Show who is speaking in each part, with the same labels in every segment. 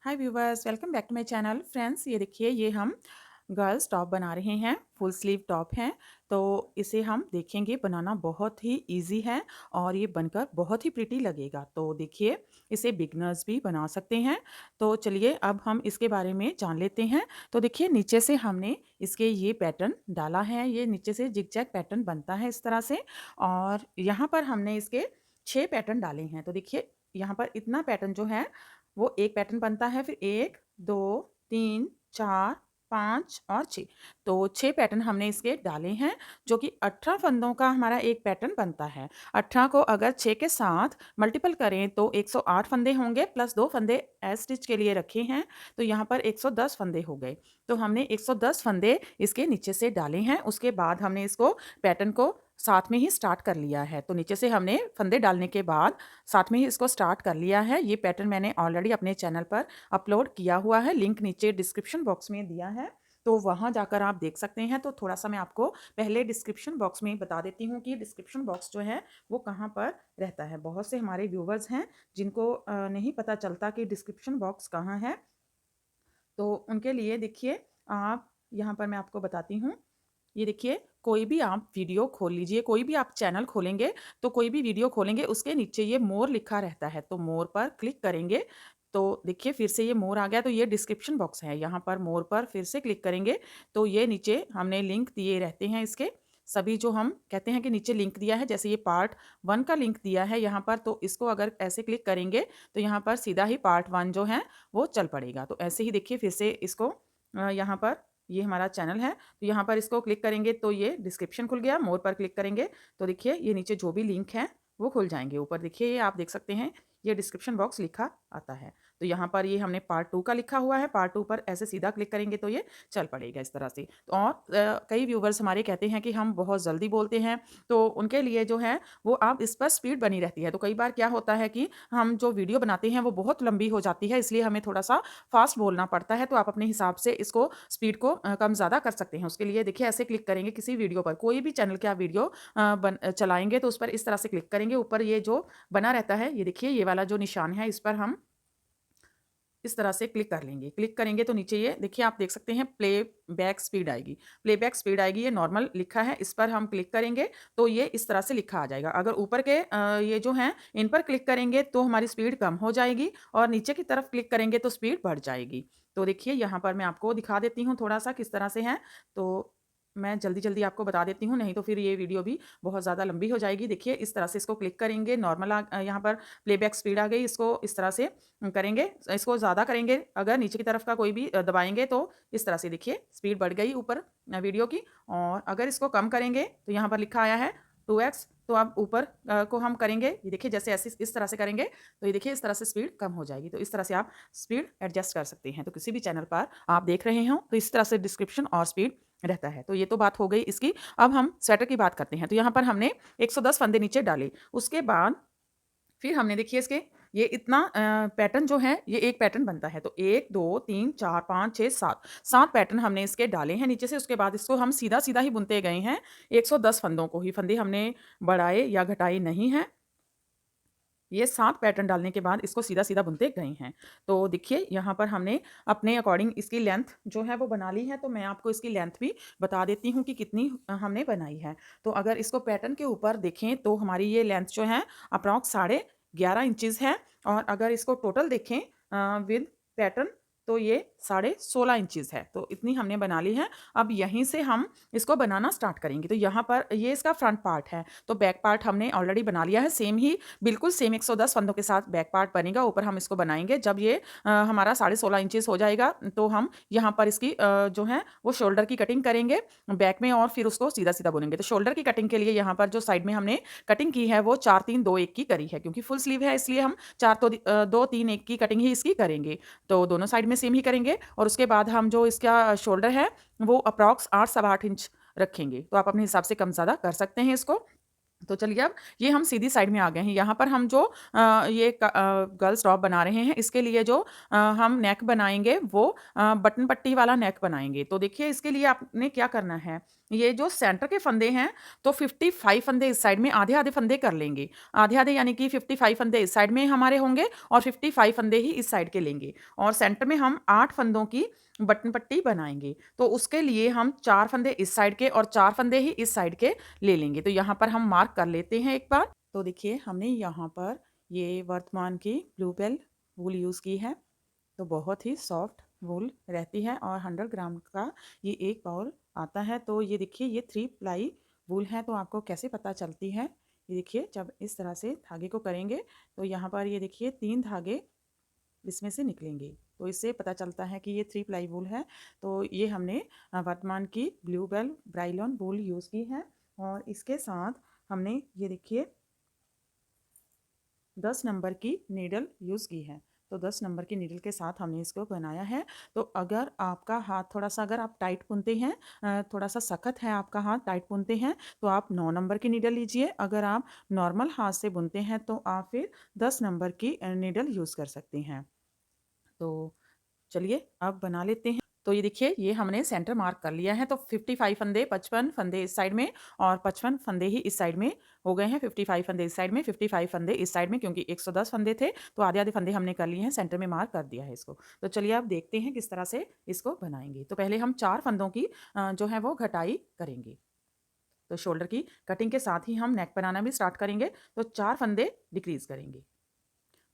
Speaker 1: Hi viewers, welcome back to my channel. Friends, ये देखिए, ये हम गर्ल्स टॉप बना रहे हैं। फुल स्लीव टॉप है। तो इसे हम देखेंगे, बनाना बहुत ही इजी है और ये बनकर बहुत ही प्रिटी लगेगा। तो देखिए, इसे बिगनर्स भी बना सकते हैं। तो चलिए अब हम इसके बारे में जान लेते हैं। तो देखिए, नीचे से हमने इसके ये पैटर्न डाला है। ये नीचे से जिग-जैग पैटर्न बनता है इस तरह से। और यहाँ पर हमने इसके 6 पैटर्न डाले हैं। तो देखिए, यहाँ पर इतना पैटर्न जो है वो एक पैटर्न बनता है, फिर 1, 2, 3, 4, 5 और 6। तो 6 पैटर्न हमने इसके डाले हैं, जो कि 18 फंदों का हमारा एक पैटर्न बनता है। 18 को अगर 6 के साथ मल्टीपल करें तो 108 फंदे होंगे, प्लस 2 फंदे एज स्टिच के लिए रखे हैं, तो यहाँ पर 110 फंदे हो गए। तो हमने 110 फंदे इसके नीचे से डाले हैं। उसके बाद हमने इसको पैटर्न को साथ में ही स्टार्ट कर लिया है। तो नीचे से हमने फंदे डालने के बाद साथ में ही इसको स्टार्ट कर लिया है। ये पैटर्न मैंने ऑलरेडी अपने चैनल पर अपलोड किया हुआ है, लिंक नीचे डिस्क्रिप्शन बॉक्स में दिया है, तो वहाँ जाकर आप देख सकते हैं। तो थोड़ा सा मैं आपको पहले डिस्क्रिप्शन बॉक्स में बता देती हूँ कि डिस्क्रिप्शन बॉक्स जो है वो कहाँ पर रहता है। बहुत से हमारे व्यूवर्स हैं जिनको नहीं पता चलता कि डिस्क्रिप्शन बॉक्स कहाँ है। तो उनके लिए देखिए, आप यहाँ पर मैं आपको बताती हूँ। ये देखिए, कोई भी आप वीडियो खोल लीजिए, कोई भी आप चैनल खोलेंगे, तो कोई भी वीडियो खोलेंगे, उसके नीचे ये मोर लिखा रहता है। तो मोर पर क्लिक करेंगे, तो देखिए फिर से ये मोर आ गया। तो ये डिस्क्रिप्शन बॉक्स है। यहाँ पर मोर पर फिर से क्लिक करेंगे, तो ये नीचे हमने लिंक दिए रहते हैं इसके सभी, जो हम कहते हैं कि नीचे लिंक दिया है। जैसे ये पार्ट 1 का लिंक दिया है यहाँ पर, तो इसको अगर ऐसे क्लिक करेंगे तो यहाँ पर सीधा ही पार्ट 1 जो है वो चल पड़ेगा। तो ऐसे ही देखिए, फिर से इसको यहाँ पर ये हमारा चैनल है, तो यहाँ पर इसको क्लिक करेंगे तो ये डिस्क्रिप्शन खुल गया। मोर पर क्लिक करेंगे तो देखिए ये नीचे जो भी लिंक है वो खुल जाएंगे। ऊपर देखिए, ये आप देख सकते हैं, ये डिस्क्रिप्शन बॉक्स लिखा आता है। तो यहाँ पर ये हमने पार्ट 2 का लिखा हुआ है। पार्ट 2 पर ऐसे सीधा क्लिक करेंगे तो ये चल पड़ेगा इस तरह से। तो और कई व्यूवर्स हमारे कहते हैं कि हम बहुत जल्दी बोलते हैं, तो उनके लिए जो है वो आप इस पर स्पीड बनी रहती है। तो कई बार क्या होता है कि हम जो वीडियो बनाते हैं वो बहुत लंबी हो जाती है, इसलिए हमें थोड़ा सा फास्ट बोलना पड़ता है। तो आप अपने हिसाब से इसको स्पीड को कम ज़्यादा कर सकते हैं। उसके लिए देखिए, ऐसे क्लिक करेंगे किसी वीडियो पर, कोई भी चैनल का वीडियो चलाएँगे तो उस पर इस तरह से क्लिक करेंगे। ऊपर ये जो बना रहता है, ये देखिए, ये वाला जो निशान है, इस पर हम इस तरह से क्लिक कर लेंगे। क्लिक करेंगे तो नीचे ये देखिए, आप देख सकते हैं प्लेबैक स्पीड आएगी। प्लेबैक स्पीड आएगी, ये नॉर्मल लिखा है, इस पर हम क्लिक करेंगे तो ये इस तरह से लिखा आ जाएगा। अगर ऊपर के ये जो हैं इन पर क्लिक करेंगे तो हमारी स्पीड कम हो जाएगी, और नीचे की तरफ क्लिक करेंगे तो स्पीड बढ़ जाएगी। तो देखिए, यहाँ पर मैं आपको दिखा देती हूँ थोड़ा-सा किस तरह से है। तो मैं जल्दी-जल्दी आपको बता देती हूँ, नहीं तो फिर ये वीडियो भी बहुत ज़्यादा लंबी हो जाएगी। देखिए, इस तरह से इसको क्लिक करेंगे, नॉर्मल यहाँ पर प्लेबैक स्पीड आ गई, इसको इस तरह से करेंगे। इसको ज़्यादा करेंगे, अगर नीचे की तरफ का कोई भी दबाएँगे तो इस तरह से देखिए स्पीड बढ़ गई ऊपर वीडियो की। और अगर इसको कम करेंगे तो यहाँ पर लिखा आया है 2x, तो अब ऊपर को हम करेंगे, ये देखिए जैसे ऐसे इस तरह से करेंगे तो ये देखिए इस तरह से स्पीड कम हो जाएगी। तो इस तरह से आप स्पीड एडजस्ट कर सकते हैं। तो किसी भी चैनल पर आप देख रहे हों तो इस तरह से डिस्क्रिप्शन और स्पीड रहता है। तो ये तो बात हो गई इसकी। अब हम स्वेटर की बात करते हैं। तो यहाँ पर हमने 110 फंदे नीचे डाले। उसके बाद फिर हमने देखिए इसके ये इतना पैटर्न जो है, ये एक पैटर्न बनता है। तो 1, 2, 3, 4, 5, 6, 7, 7 पैटर्न हमने इसके डाले हैं नीचे से। उसके बाद इसको हम सीधा-सीधा ही बुनते गए हैं। 110 फंदों को ही, फंदे हमने बढ़ाए या घटाए नहीं हैं। ये 7 पैटर्न डालने के बाद इसको सीधा-सीधा बुनते गए हैं। तो देखिए, यहाँ पर हमने अपने अकॉर्डिंग इसकी लेंथ जो है वो बना ली है। तो मैं आपको इसकी लेंथ भी बता देती हूँ कि कितनी हमने बनाई है। तो अगर इसको पैटर्न के ऊपर देखें तो हमारी ये लेंथ जो है अप्रॉक्स साढ़े 11 इंचेस है। और अगर इसको टोटल देखें विद पैटर्न, तो ये साढ़े 16 इंचेस है। तो इतनी हमने बना ली है। अब यहीं से हम इसको बनाना स्टार्ट करेंगे। तो यहाँ पर ये इसका फ्रंट पार्ट है, तो बैक पार्ट हमने ऑलरेडी बना लिया है। सेम ही बिल्कुल सेम 110 फंदों के साथ बैक पार्ट बनेगा। ऊपर हम इसको बनाएंगे। जब ये हमारा साढ़े 16 इंचेस हो जाएगा तो हम यहाँ पर इसकी जो है वो शोल्डर की कटिंग करेंगे बैक में, और फिर उसको सीधा-सीधा बुनेंगे। तो शोल्डर की कटिंग के लिए यहाँ पर जो साइड में हमने कटिंग की है वो 4-3-2-1 की करी है, क्योंकि फुल स्लीव है इसलिए हम 2-3-1 की कटिंग ही इसकी करेंगे। तो दोनों साइड में सेम ही करेंगे, और उसके बाद हम जो इसका शोल्डर है वो अप्रॉक्स 8 सवा 8 इंच रखेंगे। तो आप अपने हिसाब से कम ज़्यादा कर सकते हैं इसको। तो चलिए, अब ये हम सीधी साइड में आ गए हैं। यहाँ पर हम जो गर्ल्स टॉप बना रहे हैं, इसके लिए जो हम नेक बनाएँगे वो बटन पट्टी वाला नेक बनाएँगे। तो देखिए, इसके लिए आपने क्या करना है, ये जो सेंटर के फंदे हैं, तो 55 फंदे इस साइड में आधे-आधे फंदे कर लेंगे। आधे-आधे यानी कि 55 फंदे इस साइड में हमारे होंगे और 55 फंदे ही इस साइड के लेंगे और सेंटर में हम 8 फंदों की बटन पट्टी बनाएँगे। तो उसके लिए हम 4 फंदे इस साइड के और 4 फंदे ही इस साइड के ले लेंगे। तो यहाँ पर हम मार्क कर लेते हैं एक बार। तो देखिए हमने यहाँ पर ये वर्तमान की ब्लू बेल वूल यूज़ की है। तो बहुत ही सॉफ्ट वूल रहती है और 100 ग्राम का ये एक बाउल आता है। तो ये देखिए ये 3 प्लाई वूल है। तो आपको कैसे पता चलती है, ये देखिए जब इस तरह से धागे को करेंगे तो यहाँ पर ये देखिए 3 धागे इसमें से निकलेंगे। तो इससे पता चलता है कि ये 3 प्लाई वूल है। तो ये हमने वर्तमान की ब्लू बेल ब्राइलॉन वूल यूज़ की है और इसके साथ हमने ये देखिए 10 नंबर की नीडल यूज़ की है। तो 10 नंबर की नीडल के साथ हमने इसको बनाया है। तो अगर आपका हाथ थोड़ा-सा अगर आप टाइट बुनते हैं, थोड़ा-सा सख्त है आपका हाथ, टाइट बुनते हैं, तो आप 9 नंबर की नीडल लीजिए। अगर आप नॉर्मल हाथ से बुनते हैं तो आप फिर 10 नंबर की नीडल यूज़ कर सकते हैं। तो चलिए अब बना लेते हैं। तो ये देखिए ये हमने सेंटर मार्क कर लिया है। तो 55 फंदे 55 फंदे इस साइड में और 55 फंदे ही इस साइड में हो गए हैं। 55 फंदे इस साइड में, 55 फंदे इस साइड में, क्योंकि 110 फंदे थे तो आधे-आधे फंदे हमने कर लिए हैं, सेंटर में मार्क कर दिया है इसको। तो चलिए अब देखते हैं किस तरह से इसको बनाएँगे। तो पहले हम 4 फंदों की जो है वो घटाई करेंगे। तो शोल्डर की कटिंग के साथ ही हम नेक बनाना भी स्टार्ट करेंगे। तो 4 फंदे डिक्रीज़ करेंगे।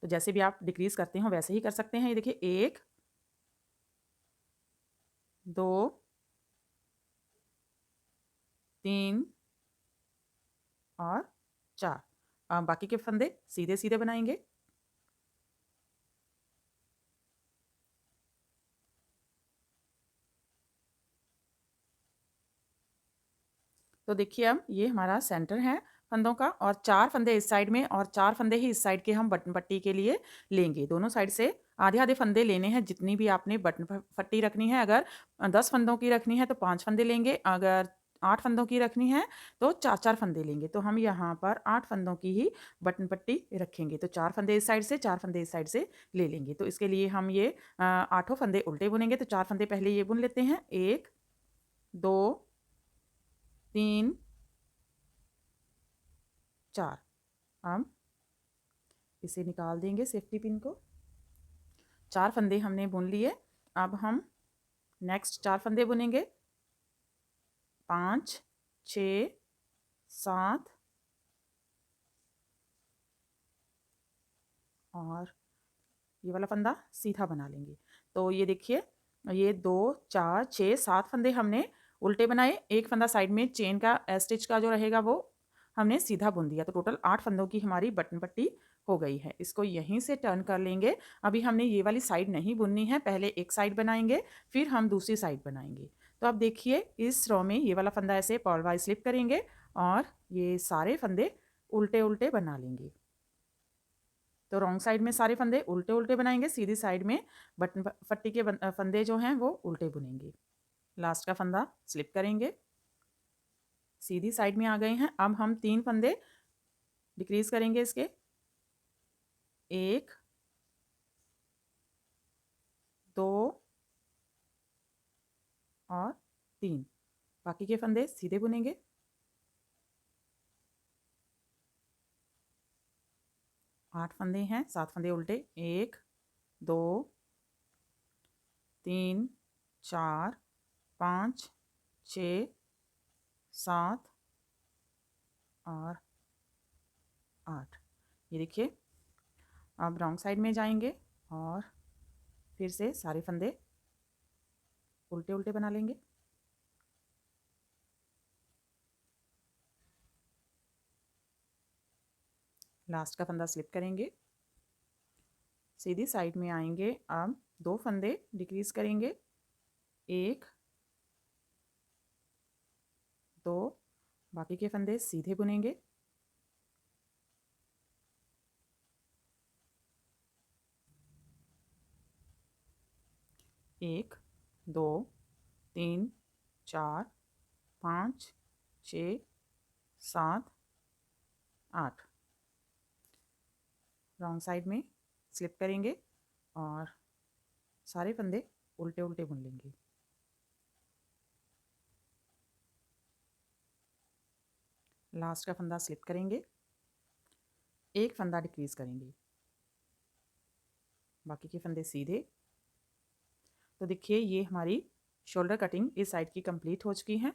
Speaker 1: तो जैसे भी आप डिक्रीज़ करते हो वैसे ही कर सकते हैं। ये देखिए 1, 2, 3 और 4। बाकी के फंदे सीधे-सीधे बनाएँगे। तो देखिए अब ये हमारा सेंटर है फंदों का और 4 फंदे इस साइड में और 4 फंदे ही इस साइड के हम बटन पट्टी के लिए लेंगे। दोनों साइड से आधे-आधे फंदे लेने हैं, जितनी भी आपने बटन पट्टी रखनी है। अगर 10 फंदों की रखनी है तो 5 फंदे लेंगे, अगर 8 फंदों की रखनी है तो 4-4 फंदे लेंगे। तो हम यहाँ पर 8 फंदों की ही बटन पट्टी रखेंगे। तो 4 फंदे इस साइड से, 4 फंदे इस साइड से ले लेंगे। तो इसके लिए हम ये आठों फंदे उल्टे बुनेंगे। तो 4 फंदे पहले ये बुन लेते हैं। 1, 2, 3, 4। हम इसे निकाल देंगे सेफ्टी पिन को। 4 फंदे हमने बुन लिए। अब हम नेक्स्ट 4 फंदे बुनेंगे। 5, 6, 7 और ये वाला फंदा सीधा बना लेंगे। तो ये देखिए ये 2, 4, 6, 7 फंदे हमने उल्टे बनाए। एक फंदा साइड में चेन का स्टिच का जो रहेगा वो हमने सीधा बुन दिया। तो टोटल 8 फंदों की हमारी बटन पट्टी हो गई है। इसको यहीं से टर्न कर लेंगे। अभी हमने ये वाली साइड नहीं बुननी है, पहले एक साइड बनाएँगे, फिर हम दूसरी साइड बनाएँगे। तो अब देखिए इस रो में ये वाला फंदा ऐसे पॉल वाइज स्लिप करेंगे और ये सारे फंदे उल्टे-उल्टे बना लेंगे। तो रॉन्ग साइड में सारे फंदे उल्टे-उल्टे बनाएँगे, सीधी साइड में बटन पट्टी के फंदे जो हैं वो उल्टे बुनेंगे। लास्ट का फंदा स्लिप करेंगे, सीधी साइड में आ गए हैं। अब हम 3 फंदे डिक्रीज़ करेंगे इसके। 1, 2 और 3। बाकी के फंदे सीधे बुनेंगे। 8 फंदे हैं, 7 फंदे उल्टे। 1, 2, 3, 4, 5, 6, 7 और 8। ये देखिए अब रॉन्ग साइड में जाएँगे और फिर से सारे फंदे उल्टे-उल्टे बना लेंगे। लास्ट का फंदा स्लिप करेंगे, सीधी साइड में आएँगे। अब 2 फंदे डिक्रीज़ करेंगे। 1, 2 बाकी के फंदे सीधे बुनेंगे। 1, 2, 3, 4, 5, 6, 7, 8। रॉन्ग साइड में स्लिप करेंगे और सारे फंदे उल्टे-उल्टे बुन लेंगे। लास्ट का फंदा स्लिप करेंगे, एक फंदा डिक्रीज करेंगे, बाकी के फंदे सीधे। तो देखिए ये हमारी शोल्डर कटिंग इस साइड की कंप्लीट हो चुकी है।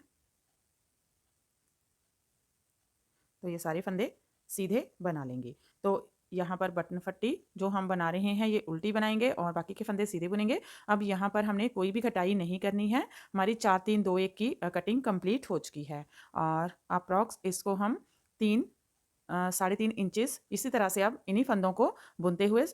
Speaker 1: तो ये सारे फंदे सीधे बना लेंगे। तो यहाँ पर बटन पट्टी जो हम बना रहे हैं ये उल्टी बनाएंगे और बाकी के फंदे सीधे बुनेंगे। अब यहाँ पर हमने कोई भी कटाई नहीं करनी है, हमारी 4-3-2-1 की कटिंग कंप्लीट हो चुकी है। और अप्रॉक्स इसको हम 3-3.5 इंचेस इसी तरह से अब इन्हीं फंदों को बुनते हुए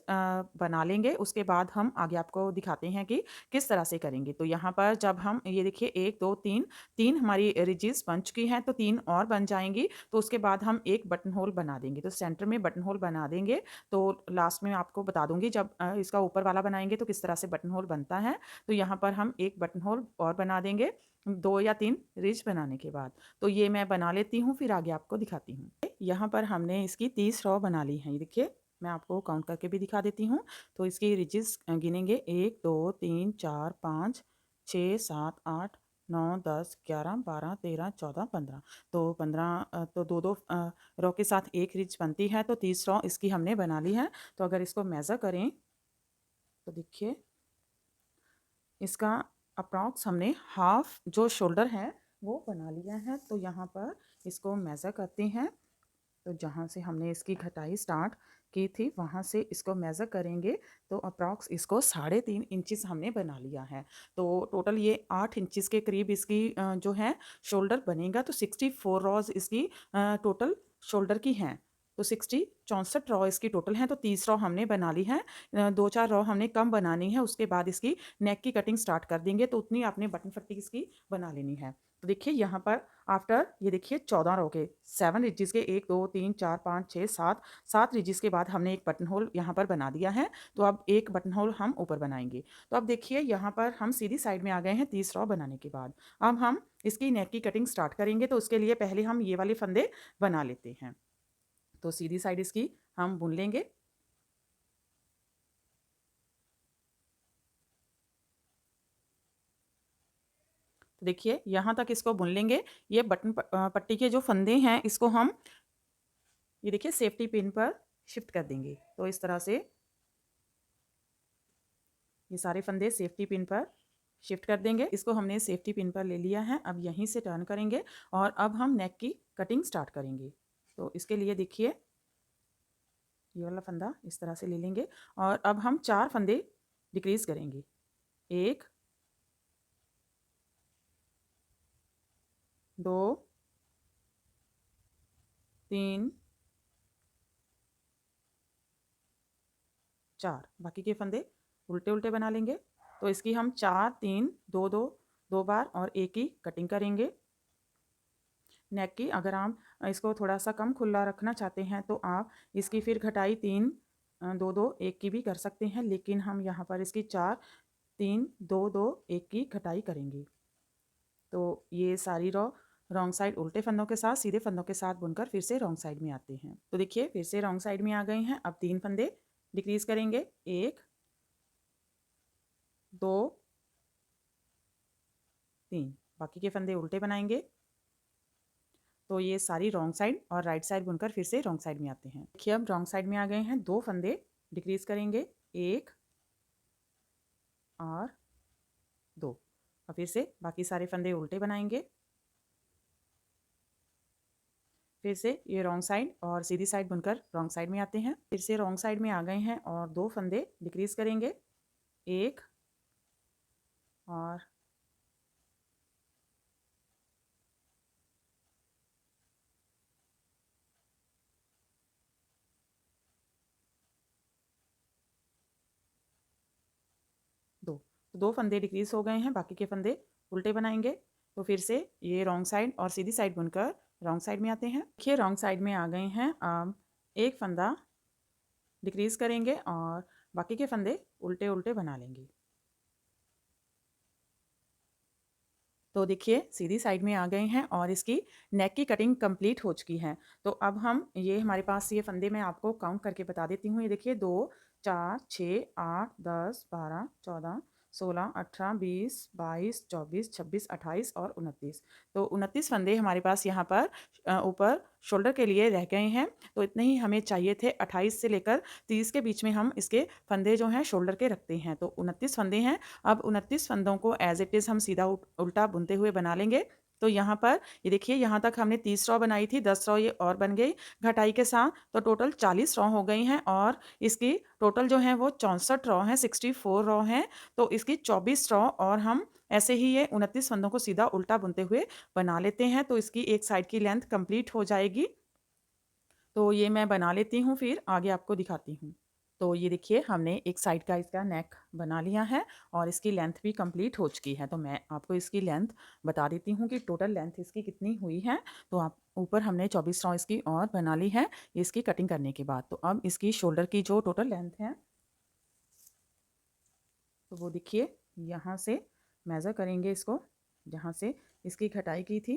Speaker 1: बना लेंगे। उसके बाद हम आगे आपको दिखाते हैं कि किस तरह से करेंगे। तो यहाँ पर जब हम ये देखिए 1-2-3 हमारी रिजिज बन चुकी हैं, तो 3 और बन जाएंगी। तो उसके बाद हम एक बटन होल बना देंगे। तो सेंटर में बटन होल बना देंगे। तो लास्ट में आपको बता दूंगी जब इसका ऊपर वाला बनाएंगे तो किस तरह से बटन होल बनता है। तो यहाँ पर हम एक बटन होल और बना देंगे 2 या 3 रिज बनाने के बाद। तो ये मैं बना लेती हूँ, फिर आगे आपको दिखाती हूँ। यहाँ पर हमने इसकी 30 रॉ बना ली हैं। ये देखिए मैं आपको काउंट करके भी दिखा देती हूँ। तो इसकी रिजेस गिनेंगे 1 2 3 4 5 6 7 8 9 10 11 12 13 14 15। तो 15 तो दो दो रॉ के साथ एक रिज बनती है। तो 30 रॉ इसकी हमने बना ली है। तो अगर इसको मेज़र करें तो देखिए इसका अप्रॉक्स हमने हाफ जो शोल्डर है वो बना लिया है। तो यहाँ पर इसको मेज़र करते हैं। तो जहाँ से हमने इसकी घटाई स्टार्ट की थी वहाँ से इसको मेज़र करेंगे। तो अप्रॉक्स इसको 3.5 इंचेस हमने बना लिया है। तो टोटल ये 8 इंचेस के करीब इसकी जो है शोल्डर बनेगा। तो 64 रॉज इसकी टोटल शोल्डर की हैं। तो 64 रॉ इसकी टोटल हैं। तो 30 रॉ हमने बना ली है। 2-4 रॉ हमने कम बनानी है। उसके बाद इसकी नेक की कटिंग स्टार्ट कर देंगे। तो उतनी आपने बटन पट्टी इसकी बना लेनी है। तो देखिए यहाँ पर आफ्टर ये देखिए 14 रो के 7 रिजिस के 1 2 3 4 5 6 7 रिजिस के बाद हमने एक बटन होल यहाँ पर बना दिया है। तो अब एक बटन होल हम ऊपर बनाएंगे। तो अब देखिए यहाँ पर हम सीधी साइड में आ गए हैं 30 रॉ बनाने के बाद। अब हम इसकी नेक की कटिंग स्टार्ट करेंगे। तो उसके लिए पहले हम ये वाले फंदे बना लेते हैं। तो सीधी साइड इसकी हम बुन लेंगे। तो देखिए यहाँ तक इसको बुन लेंगे। ये बटन पट्टी के जो फंदे हैं इसको हम ये देखिए सेफ्टी पिन पर शिफ्ट कर देंगे। तो इस तरह से ये सारे फंदे सेफ्टी पिन पर शिफ्ट कर देंगे। इसको हमने सेफ्टी पिन पर ले लिया है। अब यहीं से टर्न करेंगे और अब हम नेक की कटिंग स्टार्ट करेंगे। तो इसके लिए देखिए ये वाला फंदा इस तरह से ले लेंगे और अब हम 4 फंदे डिक्रीज करेंगे। 1 2 3 4 बाकी के फंदे उल्टे उल्टे बना लेंगे। तो इसकी हम 4 3 2 2 2 बार और एक ही कटिंग करेंगे। नेक की अगर आप इसको थोड़ा सा कम खुला रखना चाहते हैं तो आप इसकी फिर घटाई 3 2 2 1 की भी कर सकते हैं। लेकिन हम यहाँ पर इसकी 4 3 2 2 1 की घटाई करेंगे। तो ये सारी रॉ रॉन्ग साइड उल्टे फंदों के साथ सीधे फंदों के साथ बुनकर फिर से रॉन्ग साइड में आते हैं। तो देखिए फिर से रॉन्ग साइड में आ गए हैं। अब 3 फंदे डिक्रीज करेंगे। 1 2 3 बाकी के फंदे उल्टे बनाएंगे। तो ये सारी रॉन्ग साइड और राइट साइड बुनकर फिर से रॉन्ग साइड में आते हैं। देखिए अब रॉन्ग साइड में आ गए हैं। 2 फंदे डिक्रीज करेंगे। 1 और 2 और फिर से बाकी सारे फंदे उल्टे बनाएंगे। फिर से ये रॉन्ग साइड और सीधी साइड बुनकर रॉन्ग साइड में आते हैं। फिर से रॉन्ग साइड में आ गए हैं और 2 फंदे डिक्रीज करेंगे। 1 और 2। तो 2 फंदे डिक्रीज हो गए हैं। बाकी के फंदे उल्टे बनाएंगे। तो फिर से ये रॉन्ग साइड और सीधी साइड बुनकर रॉन्ग साइड में आते हैं। देखिए रॉन्ग साइड में आ गए हैं। अब एक फंदा डिक्रीज करेंगे और बाकी के फंदे उल्टे उल्टे बना लेंगे। तो देखिए सीधी साइड में आ गए हैं और इसकी नेक की कटिंग कंप्लीट हो चुकी है। तो अब हम ये हमारे पास ये फंदे मैं आपको काउंट करके बता देती हूँ। ये देखिए 2 4 6 8 10 12 14 16, 18, 20, 22, 24, 26, 28 और 29। तो 29 फंदे हमारे पास यहाँ पर ऊपर शोल्डर के लिए रह गए हैं। तो इतने ही हमें चाहिए थे। 28 से लेकर 30 के बीच में हम इसके फंदे जो हैं शोल्डर के रखते हैं। तो 29 फंदे हैं। अब 29 फंदों को एज इट इज़ हम सीधा उल्टा बुनते हुए बना लेंगे। तो यहाँ पर ये देखिए, यहाँ तक हमने 30 रॉ बनाई थी, 10 रॉ ये और बन गई घटाई के साथ। तो टोटल 40 रॉ हो गई हैं और इसकी टोटल जो है वो 64 रॉ हैं, 64 रॉ हैं। तो इसकी 24 रॉ और हम ऐसे ही ये 29 फंदों को सीधा उल्टा बुनते हुए बना लेते हैं। तो इसकी एक साइड की लेंथ कंप्लीट हो जाएगी। तो ये मैं बना लेती हूँ, फिर आगे आपको दिखाती हूँ। तो ये देखिए, हमने एक साइड का इसका नेक बना लिया है और इसकी लेंथ भी कंप्लीट हो चुकी है। तो मैं आपको इसकी लेंथ बता देती हूँ कि टोटल लेंथ इसकी कितनी हुई है। तो आप ऊपर हमने 24 रॉ इसकी और बना ली है इसकी कटिंग करने के बाद। तो अब इसकी शोल्डर की जो टोटल लेंथ है, तो वो देखिए, यहाँ से मेज़र करेंगे इसको, जहाँ से इसकी घटाई की थी।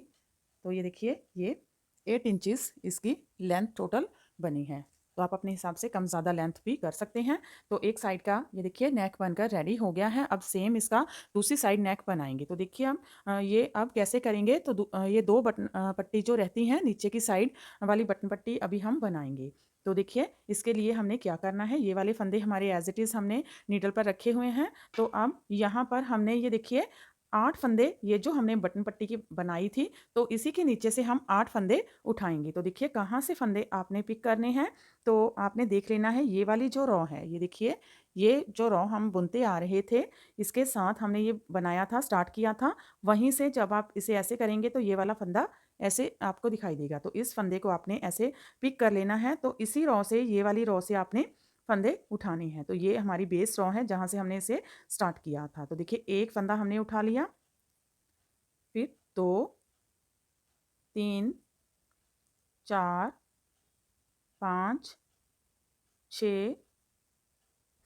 Speaker 1: तो ये देखिए, ये 8 इंचेस इसकी लेंथ टोटल बनी है। तो आप अपने हिसाब से कम ज़्यादा लेंथ भी कर सकते हैं। तो एक साइड का ये देखिए नेक बनकर रेडी हो गया है। अब सेम इसका दूसरी साइड नेक बनाएंगे। तो देखिए, हम ये अब कैसे करेंगे। तो ये दो बटन पट्टी जो रहती हैं नीचे की साइड वाली बटन पट्टी अभी हम बनाएंगे। तो देखिए, इसके लिए हमने क्या करना है, ये वाले फंदे हमारे एज इट इज़ हमने नीडल पर रखे हुए हैं। तो अब यहाँ पर हमने ये देखिए 8 फंदे, ये जो हमने बटन पट्टी की बनाई थी, तो इसी के नीचे से हम 8 फंदे उठाएंगे। तो देखिए, कहाँ से फंदे आपने पिक करने हैं। तो आपने देख लेना है, ये वाली जो रॉ है, ये देखिए, ये जो रॉ हम बुनते आ रहे थे, इसके साथ हमने ये बनाया था, स्टार्ट किया था। वहीं से जब आप इसे ऐसे करेंगे तो ये वाला फंदा ऐसे आपको दिखाई देगा। तो इस फंदे को आपने ऐसे पिक कर लेना है। तो इसी रॉ से, ये वाली रॉ से आपने फंदे उठाने हैं। तो ये हमारी बेस रॉ है जहाँ से हमने इसे स्टार्ट किया था। तो देखिए, एक फंदा हमने उठा लिया, फिर 2, 3, 4, 5, 6,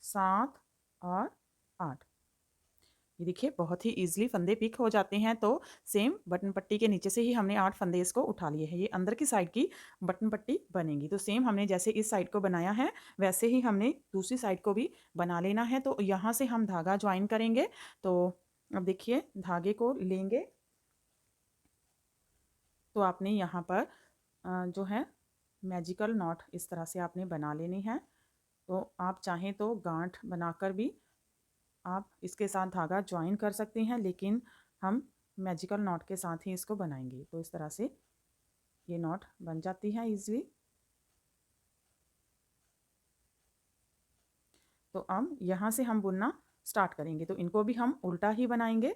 Speaker 1: 7 और 8। ये देखिए, बहुत ही ईज़िली फंदे पिक हो जाते हैं। तो सेम बटन पट्टी के नीचे से ही हमने 8 फंदे इसको उठा लिए हैं। ये अंदर की साइड की बटन पट्टी बनेगी। तो सेम हमने जैसे इस साइड को बनाया है, वैसे ही हमने दूसरी साइड को भी बना लेना है। तो यहाँ से हम धागा ज्वाइन करेंगे। तो अब देखिए, धागे को लेंगे। तो आपने यहाँ पर जो है मैजिकल नॉट इस तरह से आपने बना लेनी है। तो आप चाहें तो गांठ बनाकर भी आप इसके साथ धागा ज्वाइन कर सकते हैं, लेकिन हम मैजिकल नॉट के साथ ही इसको बनाएंगे। तो इस तरह से ये नॉट बन जाती है इजीली। तो अब यहाँ से हम बुनना स्टार्ट करेंगे। तो इनको भी हम उल्टा ही बनाएंगे।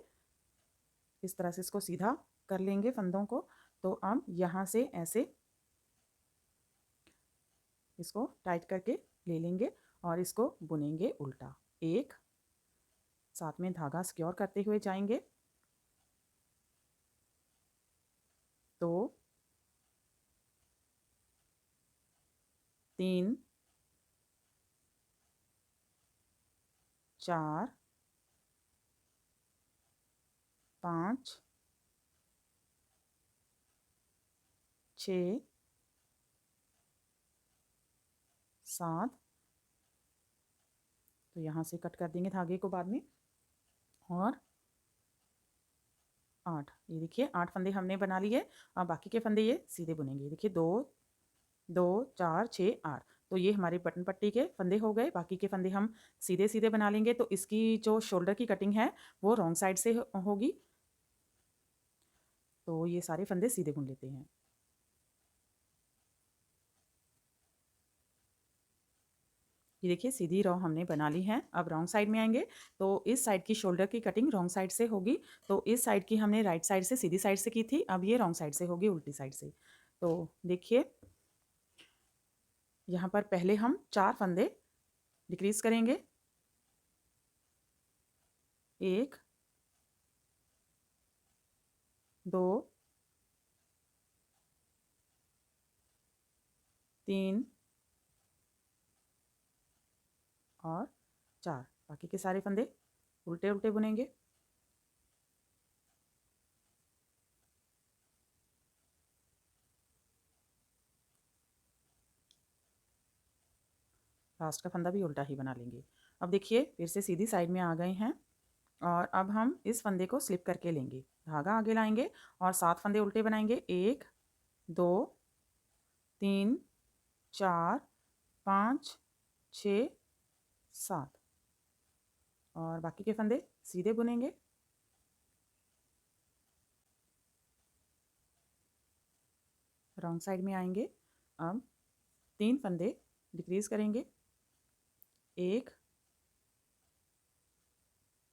Speaker 1: इस तरह से इसको सीधा कर लेंगे फंदों को। तो अब यहाँ से ऐसे इसको टाइट करके ले लेंगे और इसको बुनेंगे उल्टा। एक साथ में धागा सिक्योर करते हुए जाएंगे। 2, 3, 4, 5, 6, 7। तो यहाँ से कट कर देंगे धागे को बाद में। और 8। ये देखिए, 8 फंदे हमने बना लिए। अब बाकी के फंदे ये सीधे बुनेंगे। देखिए, 2, 2, 4, 6, 8। तो ये हमारे बटन पट्टी के फंदे हो गए। बाकी के फंदे हम सीधे सीधे बना लेंगे। तो इसकी जो शोल्डर की कटिंग है वो रॉन्ग साइड से होगी। तो ये सारे फंदे सीधे बुन लेते हैं। ये देखिए, सीधी रॉ हमने बना ली है। अब रॉन्ग साइड में आएंगे। तो इस साइड की शोल्डर की कटिंग रॉन्ग साइड से होगी। तो इस साइड की हमने राइट साइड से, सीधी साइड से की थी। अब ये रॉन्ग साइड से होगी, उल्टी साइड से। तो देखिए, यहाँ पर पहले हम 4 फंदे डिक्रीज करेंगे। 1, 2, 3 और 4। बाकी के सारे फंदे उल्टे उल्टे बुनेंगे। लास्ट का फंदा भी उल्टा ही बना लेंगे। अब देखिए, फिर से सीधी साइड में आ गए हैं। और अब हम इस फंदे को स्लिप करके लेंगे, धागा आगे लाएंगे और 7 फंदे उल्टे बनाएंगे। 1 2 3 4 5 6 7 और बाकी के फंदे सीधे बुनेंगे। रॉन्ग साइड में आएंगे। अब 3 फंदे डिक्रीज करेंगे। 1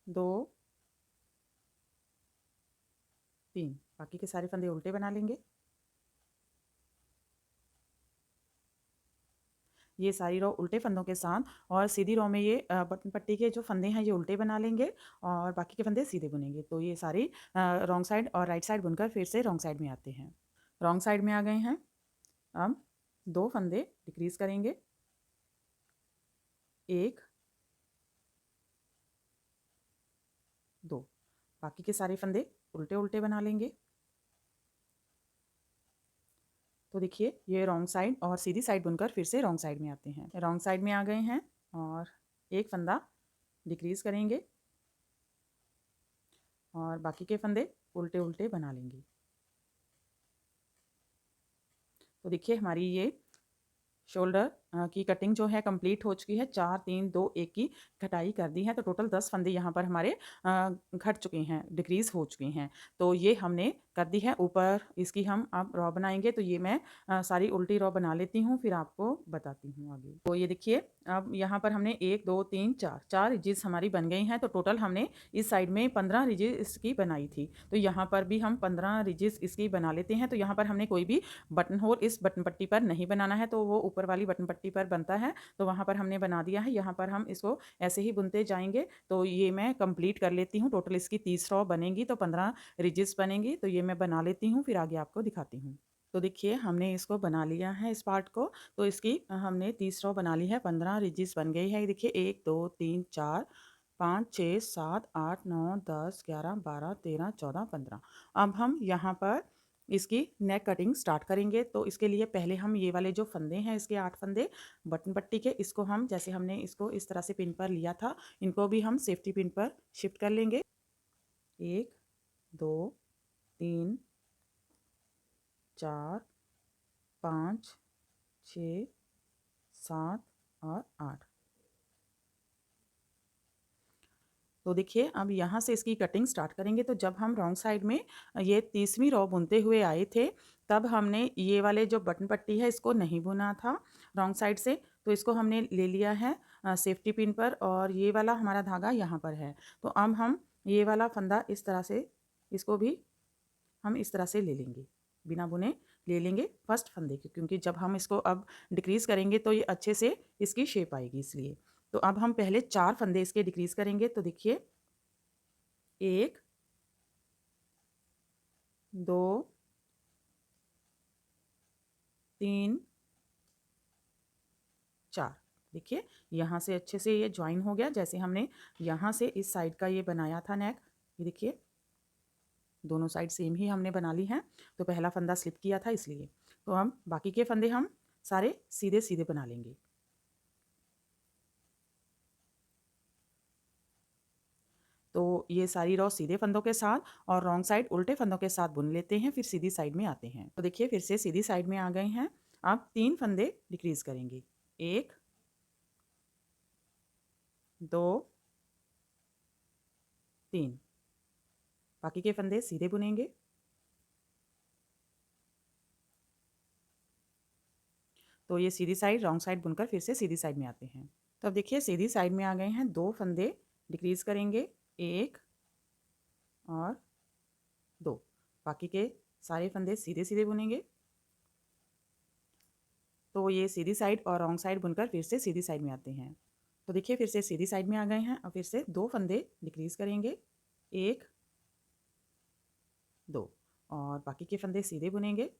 Speaker 1: 2 3 बाकी के सारे फंदे उल्टे बना लेंगे। ये सारी रो उल्टे फंदों के साथ और सीधी रो में ये बटन पट्टी के जो फंदे हैं ये उल्टे बना लेंगे और बाकी के फंदे सीधे बुनेंगे। तो ये सारी रॉन्ग साइड और राइट साइड बुनकर फिर से रॉन्ग साइड में आते हैं। रॉन्ग साइड में आ गए हैं। अब 2 फंदे डिक्रीज करेंगे। 1 2 बाकी के सारे फंदे उल्टे उल्टे बना लेंगे। तो देखिए ये रॉन्ग साइड और सीधी साइड बुनकर फिर से रॉन्ग साइड में आते हैं। रॉन्ग साइड में आ गए हैं और एक फंदा डिक्रीज करेंगे और बाकी के फंदे उल्टे उल्टे बना लेंगे। तो देखिए हमारी ये शोल्डर की कटिंग जो है कंप्लीट हो चुकी है। 4 3 2 1 की कटाई कर दी है। तो टोटल 10 फंदे यहाँ पर हमारे घट चुके हैं, डिक्रीज हो चुके हैं। तो ये हमने कर दी है। ऊपर इसकी हम अब रॉ बनाएंगे। तो ये मैं सारी उल्टी रॉ बना लेती हूँ, फिर आपको बताती हूँ आगे। तो ये देखिए अब यहाँ पर हमने 1 2 3 4 रिजिज हमारी बन गई हैं। तो टोटल हमने इस साइड में 15 रिजिज इसकी बनाई थी। तो यहाँ पर भी हम 15 रिजिज इसकी बना लेते हैं। तो यहाँ पर हमने कोई भी बटन होल इस बटन पट्टी पर नहीं बनाना है। तो वो ऊपर वाली बटन पट्टी पर बनता है, तो वहाँ पर हमने बना दिया है। यहाँ पर हम इसको ऐसे ही बुनते जाएंगे। तो ये मैं कंप्लीट कर लेती हूँ। टोटल इसकी 30 रॉ बनेंगी, तो 15 रिजिज बनेंगी। तो ये मैं बना लेती हूँ, फिर आगे आपको दिखाती हूँ। तो देखिए हमने इसको बना लिया है इस पार्ट को। तो इसकी हमने 30 रॉ बना ली है, 15 रिजिज बन गई है। ये देखिए 1 2 3 4 5 6 7 8 9 10 11 12 13 14 15। अब हम यहाँ पर इसकी नेक कटिंग स्टार्ट करेंगे। तो इसके लिए पहले हम ये वाले जो फंदे हैं, इसके 8 फंदे बटन पट्टी के, इसको हम जैसे हमने इसको इस तरह से पिन पर लिया था, इनको भी हम सेफ्टी पिन पर शिफ्ट कर लेंगे। 1 2 3 4 5 6 7 और 8। तो देखिए अब यहाँ से इसकी कटिंग स्टार्ट करेंगे। तो जब हम रॉन्ग साइड में ये 30वीं रॉ बुनते हुए आए थे, तब हमने ये वाले जो बटन पट्टी है इसको नहीं बुना था रॉन्ग साइड से। तो इसको हमने ले लिया है सेफ्टी पिन पर और ये वाला हमारा धागा यहाँ पर है। तो अब हम ये वाला फंदा इस तरह से, इसको भी हम इस तरह से ले लेंगे, बिना बुने ले लेंगे फर्स्ट फंदे के, क्योंकि जब हम इसको अब डिक्रीज़ करेंगे तो ये अच्छे से इसकी शेप आएगी इसलिए। तो अब हम पहले 4 फंदे इसके डिक्रीज़ करेंगे। तो देखिए 1 2 3 4। देखिए यहाँ से अच्छे से ये ज्वाइन हो गया, जैसे हमने यहाँ से इस साइड का ये बनाया था नेक। ये देखिए दोनों साइड सेम ही हमने बना ली हैं। तो पहला फंदा स्लिप किया था इसलिए। तो हम बाकी के फंदे हम सारे सीधे सीधे बना लेंगे। तो ये सारी रॉ सीधे फंदों के साथ और रॉन्ग साइड उल्टे फंदों के साथ बुन लेते हैं, फिर सीधी साइड में आते हैं। तो देखिए फिर से सीधी साइड में आ गए हैं। अब 3 फंदे डिक्रीज करेंगे। 1 2 3 बाकी के फंदे सीधे बुनेंगे। तो ये सीधी साइड रॉन्ग साइड बुनकर फिर से सीधी साइड में आते हैं। तो अब देखिए सीधी साइड में आ गए हैं। 2 फंदे डिक्रीज करेंगे। 1 और 2 बाकी के सारे फंदे सीधे सीधे बुनेंगे। तो ये सीधी साइड और रॉन्ग साइड बुनकर फिर से सीधी साइड में आते हैं। तो देखिए फिर से सीधी साइड में आ गए हैं और फिर से 2 फंदे डिक्रीज करेंगे। 1 2 और बाकी के फंदे सीधे बुनेंगे।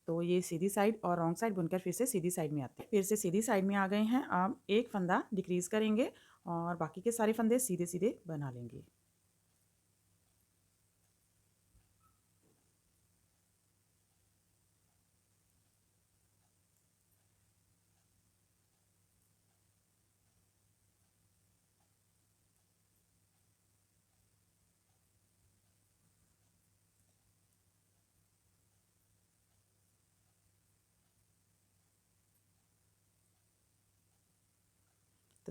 Speaker 1: तो ये सीधी साइड और रॉन्ग साइड बुनकर फिर से सीधी साइड में आते हैं। फिर से सीधी साइड में आ गए हैं। अब एक फंदा डिक्रीज करेंगे और बाकी के सारे फंदे सीधे सीधे बना लेंगे।